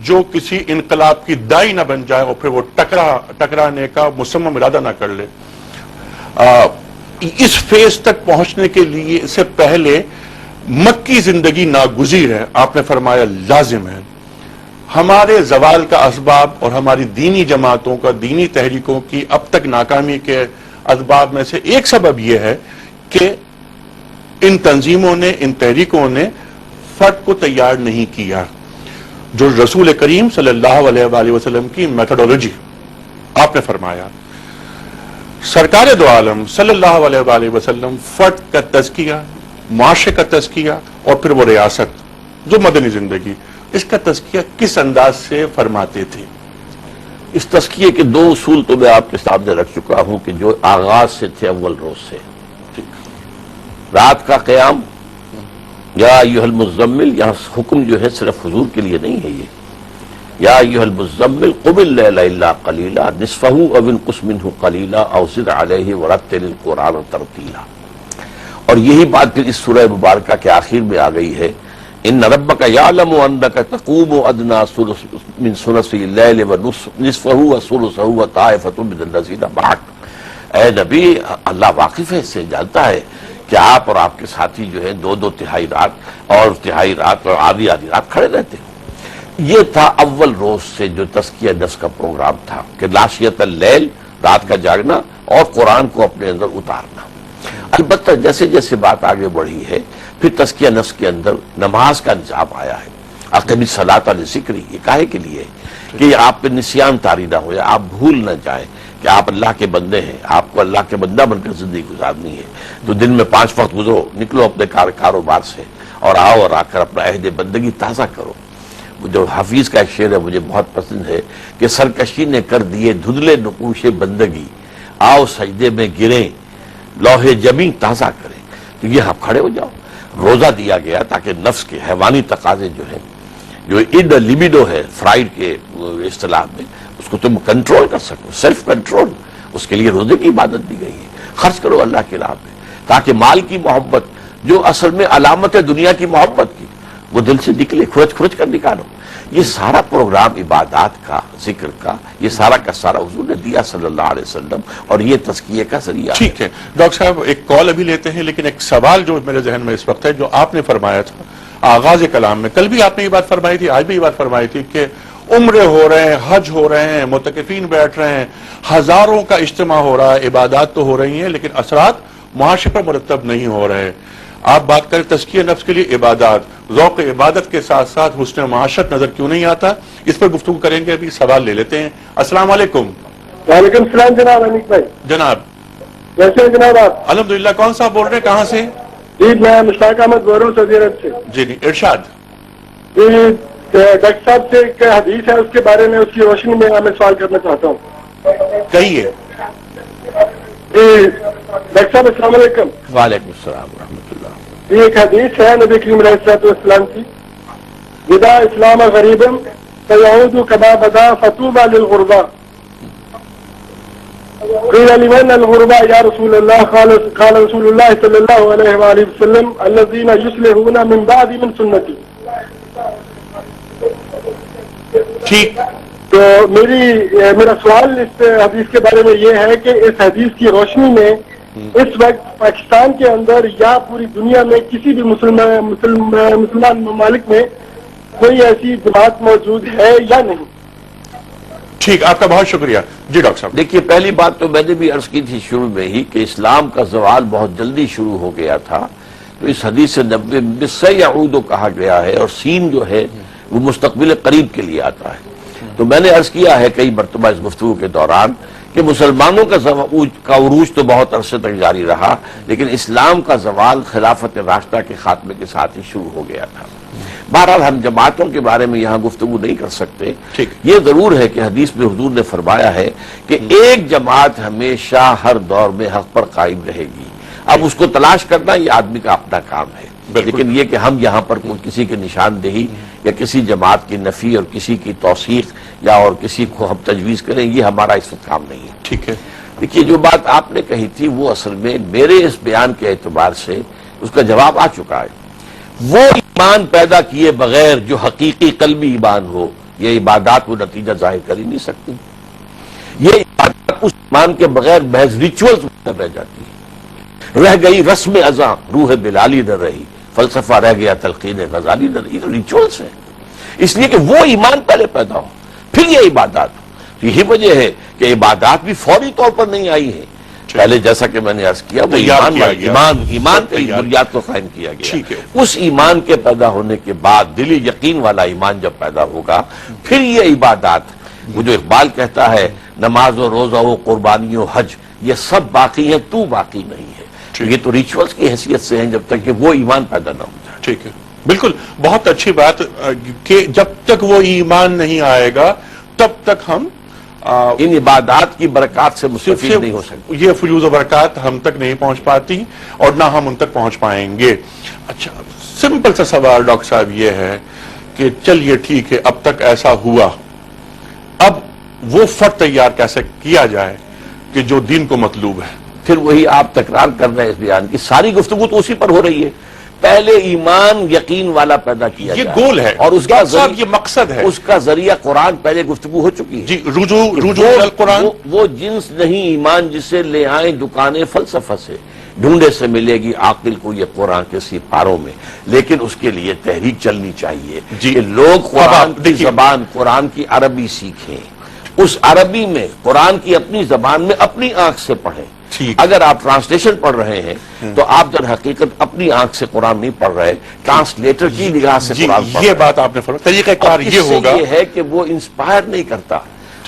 جو کسی انقلاب کی دائی نہ بن جائے اور پھر وہ ٹکرانے کا مصمم ارادہ نہ کر لے. اس فیز تک پہنچنے کے لیے اس سے پہلے مکی زندگی ناگزیر ہے. آپ نے فرمایا لازم ہے. ہمارے زوال کا اسباب اور ہماری دینی جماعتوں کا دینی تحریکوں کی اب تک ناکامی کے اسباب میں سے ایک سبب یہ ہے کہ ان تنظیموں نے، ان تحریکوں نے فرد کو تیار نہیں کیا. جو رسول کریم صلی اللہ علیہ وآلہ وسلم کی میتھڈولوجی آپ نے فرمایا، سرکار دو عالم صلی اللہ علیہ وآلہ وسلم فرد کا تزکیہ، معاشرے کا تزکیہ اور پھر وہ ریاست جو مدنی زندگی، اس کا تزکیہ کس انداز سے فرماتے تھے؟ اس تزکیے کے دو اصول تو میں آپ کے سامنے رکھ چکا ہوں کہ جو آغاز سے تھے، اول روز سے. رات کا قیام، یا ایھا المزمل، یہاں حکم جو ہے صرف حضور کے لیے نہیں ہے. یہ یا ایھا المزمل قم اللیل الا قلیلا نصفہ او انقص منہ قلیلا او زد علیہ ورتل القرآن ترتیلا. اور یہی بات پھر اس سورہ مبارکہ کے آخر میں آ گئی ہے، ان ربک یعلم انک تقوم ادنی من ثلث اللیل ونصفہ وثلثہ وطائفۃ من الذین معک. اے نبی، اللہ واقف ہے، اس سے جانتا ہے کہ آپ اور آپ کے ساتھی جو ہے دو تہائی رات اور تہائی رات اور آدھی رات کھڑے رہتے ہیں. یہ تھا اول روز سے جو تزکیہ نفس کا پروگرام تھا کہ لاشیت اللیل، رات کا جاگنا اور قرآن کو اپنے اندر اتارنا. البتہ جیسے جیسے بات آگے بڑھی ہے پھر تزکیہ نفس کے اندر نماز کا نظام آیا ہے. اقم الصلاۃ لذکری، یہ کاہے کے لیے کہ آپ پہ نسیان طاری نہ ہو جائے، آپ بھول نہ جائیں کہ آپ اللہ کے بندے ہیں، آپ کو اللہ کے بندہ بن کر زندگی گزارنی ہے. تو دن میں 5 وقت گزرو، نکلو اپنے کاروبار سے اور آؤ اور آ کر اپنا عہد بندگی تازہ کرو. جو حفیظ کا ایک شعر ہے مجھے بہت پسند ہے کہ سرکشی نے کر دیے دھندلے نقوش بندگی، آؤ سجدے میں گریں لوح جمی تازہ کریں. تو یہ آپ کھڑے ہو جاؤ. روزہ دیا گیا تاکہ نفس کے حیوانی تقاضے جو ہیں، جو لیبیڈو ہے فرائڈ کے اصطلاح میں، اس کو تم کنٹرول کر سکو، سیلف کنٹرول. اس کے لیے روزے کی عبادت دی گئی ہے. خرچ کرو اللہ کی راہ میں تاکہ مال کی محبت جو اصل میں علامت ہے دنیا کی محبت کی، وہ دل سے نکلے، کھرچ کر نکالو. یہ سارا پروگرام عبادات کا، ذکر کا، یہ سارا کا سارا حضور نے دیا صلی اللہ علیہ وسلم، اور یہ تزکیے کا ذریعہ. ٹھیک ہے ڈاکٹر صاحب، ایک کال ابھی لیتے ہیں، لیکن ایک سوال جو میرے ذہن میں اس وقت ہے، جو آپ نے فرمایا تھا آغاز کلام میں، کل بھی آپ نے یہ بات فرمائی تھی، آج بھی یہ بات فرمائی تھی کہ عمرے ہو رہے ہیں، حج ہو رہے ہیں، معتکفین بیٹھ رہے ہیں، ہزاروں کا اجتماع ہو رہا ہے، عبادات تو ہو رہی ہیں، لیکن اثرات معاشرے پر مرتب نہیں ہو رہے. آپ بات کریں تزکیہ نفس کے لیے عبادات، ذوق عبادت کے ساتھ ساتھ حسن معاشرت نظر کیوں نہیں آتا؟ اس پر گفتگو کریں گے. ابھی سوال لے لیتے ہیں. السلام علیکم. وعلیکم السلام جناب انیس بھائی. جناب کیسے ہیں جناب آپ؟ الحمدللہ. کون صاحب بول رہے ہیں، کہاں سے؟ جی میں مشتاق احمد بول رہا ہوں سعودی عرب سے. جی ارشاد. جی ڈاکٹر صاحب سے ایک حدیث ہے، اس کے بارے میں، اس کی روشنی میں میں سوال کرنا چاہتا ہوں. کہیے. جی ڈاکٹر صاحب السلام علیکم. وعلیکم السلام ورحمۃ اللہ. یہ ایک حدیث ہے نبی کریم علیہ الصلوۃ والسلام کی، بدا اسلام غریبا فیعود کما بدا فطوبى للغرباء. قیل لمن الغرباء یا رسول اللہ؟ قال رسول اللہ صلی اللہ علیہ وآلہ وسلم الذین یصلحون من بعد من سنتی. ٹھیک. تو میرا سوال اس حدیث کے بارے میں یہ ہے کہ اس حدیث کی روشنی میں اس وقت پاکستان کے اندر یا پوری دنیا میں کسی بھی مسلمان ممالک میں کوئی ایسی جماعت موجود ہے یا نہیں؟ ٹھیک، آپ کا بہت شکریہ. جی ڈاکٹر صاحب. دیکھیے، پہلی بات تو میں نے بھی عرض کی تھی شروع میں ہی کہ اسلام کا زوال بہت جلدی شروع ہو گیا تھا. تو اس حدیث سے سیعود کہا گیا ہے، اور سین جو ہے وہ مستقبل قریب کے لیے آتا ہے. تو میں نے عرض کیا ہے کئی مرتبہ اس گفتگو کے دوران کہ مسلمانوں کا عروج تو بہت عرصے تک جاری رہا، لیکن اسلام کا زوال خلافت راشدہ کے خاتمے کے ساتھ ہی شروع ہو گیا تھا. بہرحال ہم جماعتوں کے بارے میں یہاں گفتگو نہیں کر سکتے. یہ ضرور ہے کہ حدیث میں حضور نے فرمایا ہے کہ ایک جماعت ہمیشہ ہر دور میں حق پر قائم رہے گی. اب اس کو تلاش کرنا یہ آدمی کا اپنا کام ہے، لیکن یہ کہ ہم یہاں پر کسی کی نشاندہی یا کسی جماعت کی نفی اور کسی کی توثیق یا اور کسی کو ہم تجویز کریں، یہ ہمارا اس وقت کام نہیں ہے. ٹھیک ہے. دیکھیے، جو بات آپ نے کہی تھی وہ اصل میں میرے اس بیان کے اعتبار سے اس کا جواب آ چکا ہے. وہ ایمان پیدا کیے بغیر جو حقیقی قلبی ایمان ہو، یہ عبادات وہ نتیجہ ظاہر کر ہی نہیں سکتی. یہ عبادت اس ایمان کے بغیر محض ریچولز میں رہ جاتی ہے. رہ گئی رسم ازاں روح بلالی نہ رہی، فلسفہ رہ گیا تلقین غزالی نہ رہی. ریچولز ہے، اس لیے کہ وہ ایمان پہلے پیدا ہو پھر یہ عبادات ہو. یہی وجہ ہے کہ عبادات بھی فوری طور پر نہیں آئی ہیں. پہلے جیسا کہ میں نے عرض کیا وہ ایمان کی بنیاد کو قائم کیا گیا. اس ایمان کے پیدا ہونے کے بعد دلی یقین والا ایمان جب پیدا ہوگا پھر یہ عبادات، وہ جو اقبال کہتا ہے نماز و روزہ و قربانی و حج یہ سب باقی ہیں تو باقی نہیں ہے. یہ تو ریچولز کی حیثیت سے ہیں جب تک کہ وہ ایمان پیدا نہ ہو جائے. ٹھیک ہے، بالکل بہت اچھی بات کہ جب تک وہ ایمان نہیں آئے گا تب تک ہم ان عبادات کی برکات سے مستفید نہیں ہو سکتے. یہ فیوز و برکات ہم تک نہیں پہنچ پاتی اور نہ ہم ان تک پہنچ پائیں گے. اچھا، سمپل سا سوال ڈاکٹر صاحب یہ ہے کہ چلیے ٹھیک ہے اب تک ایسا ہوا، اب وہ فرد تیار کیسے کیا جائے کہ جو دین کو مطلوب ہے؟ پھر وہی آپ تکرار کر رہے ہیں اس بیان کی، ساری گفتگو تو اسی پر ہو رہی ہے. پہلے ایمان یقین والا پیدا کیا یہ جائے. گول ہے اور اس کا یہ مقصد ہے. اس کا ذریعہ قرآن، پہلے گفتگو ہو چکی ہے. جی، رجوع القرآن. وہ جنس نہیں ایمان جسے لے آئیں دکانیں فلسفہ سے، ڈھونڈے سے ملے گی عاقل کو یہ قرآن کے سپاروں میں. لیکن اس کے لیے تحریک چلنی چاہیے کہ لوگ قرآن کی زبان، قرآن کی عربی سیکھیں، اس عربی میں قرآن کی اپنی زبان میں اپنی آنکھ سے پڑھیں. اگر آپ ٹرانسلیشن پڑھ رہے ہیں تو آپ در حقیقت اپنی آنکھ سے قرآن نہیں پڑھ رہے، ٹرانسلیٹر کی نگاہ سے قرآن پڑھ رہے. یہ بات آپ نے فرمایا. طریقہ کار یہ ہوگا یہ ہے کہ وہ انسپائر نہیں کرتا،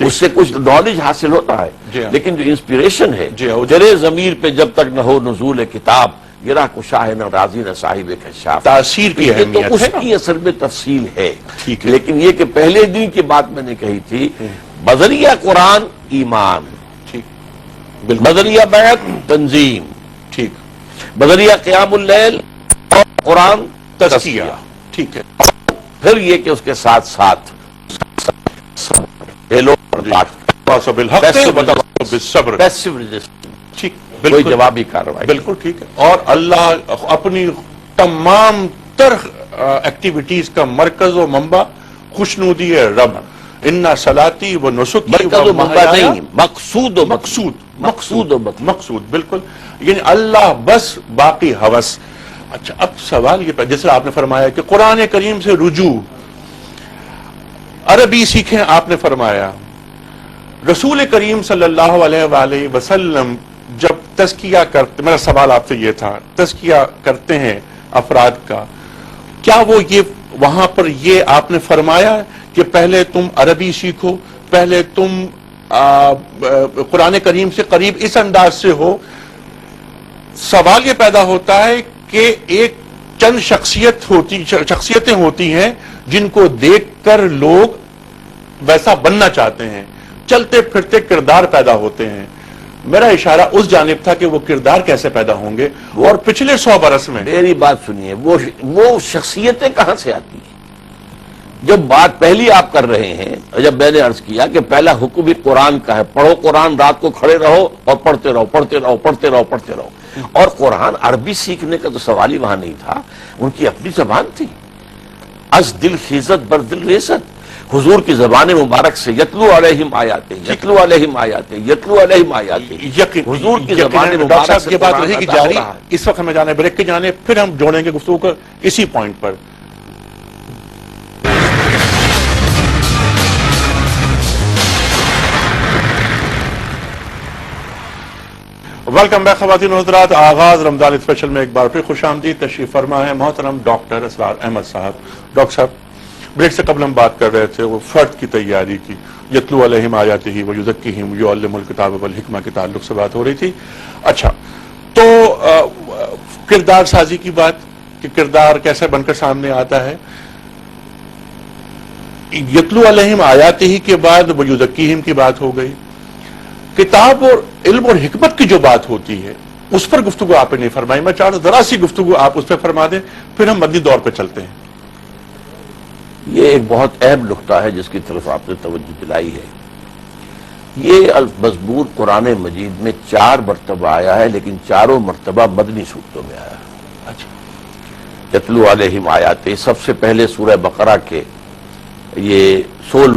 اس سے کچھ نالج حاصل ہوتا ہے، لیکن جو انسپریشن ہے جرے ضمیر پہ جب تک نہ ہو نزول کتاب گرا کو شاہ نہ راضی نہ صاحب کشاف. تاثیر کی اہمیت تو اس کی اصل میں تفصیل ہے. لیکن یہ کہ پہلے دن کی بات میں نے کہی تھی، بذریعہ قرآن ایمان، بذریعہ بیعت تنظیم، ٹھیک، بذریعہ قیام اللیل اور قرآن تزکیہ، ٹھیک ہے. پھر یہ کہ اس کے ساتھ ساتھ کوئی جوابی کارروائی. بالکل ٹھیک ہے. اور اللہ اپنی تمام تر ایکٹیویٹیز کا مرکز و منبع خوشنودی ہے رب. انا صلاتی و نسکی مرکز و منبع نہیں، مقصود مقصود بالکل، یعنی اللہ بس باقی ہوس. اچھا، اب سوال یہ جیسے آپ نے فرمایا کہ قرآن کریم سے رجوع، عربی سیکھیں آپ نے فرمایا. رسول کریم صلی اللہ علیہ وآلہ وسلم جب تزکیہ کرتے، میرا سوال آپ سے یہ تھا، تزکیہ کرتے ہیں افراد کا، کیا وہ یہ وہاں پر یہ آپ نے فرمایا کہ پہلے تم عربی سیکھو، پہلے تم قرآن کریم سے قریب اس انداز سے ہو؟ سوال یہ پیدا ہوتا ہے کہ ایک چند شخصیتیں ہوتی ہیں جن کو دیکھ کر لوگ ویسا بننا چاہتے ہیں، چلتے پھرتے کردار پیدا ہوتے ہیں. میرا اشارہ اس جانب تھا کہ وہ کردار کیسے پیدا ہوں گے. اور پچھلے 100 برس میں میری بات سنیے، وہ شخصیتیں کہاں سے آتی ہیں؟ جب بات پہلی آپ کر رہے ہیں، جب میں نے عرض کیا کہ پہلا حکم بھی قرآن کا ہے، پڑھو قرآن، رات کو کھڑے رہو اور پڑھتے رہو. اور قرآن عربی سیکھنے کا تو سوال ہی وہاں نہیں تھا، ان کی اپنی زبان تھی. از دل خیزت بر دل ریست، حضور کی زبان مبارک سے یتلو علیہم آیاتہ، حضور کی زبان مبارک سے یہ بات رہے گی جاری. اس وقت ہمیں جانا ہے بریک کے جانے، پھر ہم جوڑیں گے گفتگو کو اسی پوائنٹ پر. ویلکم بیک خواتین و حضرات. آغاز رمضان اسپیشل میں ایک بار پھر خوش آمدید. تشریف فرما ہے محترم ڈاکٹر اسرار احمد صاحب. ڈاکٹر صاحب، بریک سے قبل ہم بات کر رہے تھے وہ فرد کی تیاری کی، یتلو علیہم آیاتہ و یزکیہم ویعلم الکتاب والحکمہ کے تعلق سے بات ہو رہی تھی. اچھا، تو کردار سازی کی بات کہ کردار کیسے بن کر سامنے آتا ہے. یتلو علیہم آیاتہ کے بعد ویزکیہم کی بات ہو گئی. کتاب اور علم اور حکمت کی جو بات ہوتی ہے اس پر گفتگو آپ نے نہیں فرمائی. میں چاہتا ہوں ذرا سی گفتگو آپ اس پہ فرما دیں، پھر ہم مدنی دور پہ چلتے ہیں. یہ ایک بہت اہم نقطہ ہے جس کی طرف آپ نے توجہ دلائی ہے. یہ المزبور قرآن مجید میں 4 مرتبہ آیا ہے، لیکن چاروں مرتبہ مدنی صورتوں میں آیا ہے. اچھا، یتلو علیہم آیاتہ سب سے پہلے سورہ بقرہ کے یہ سول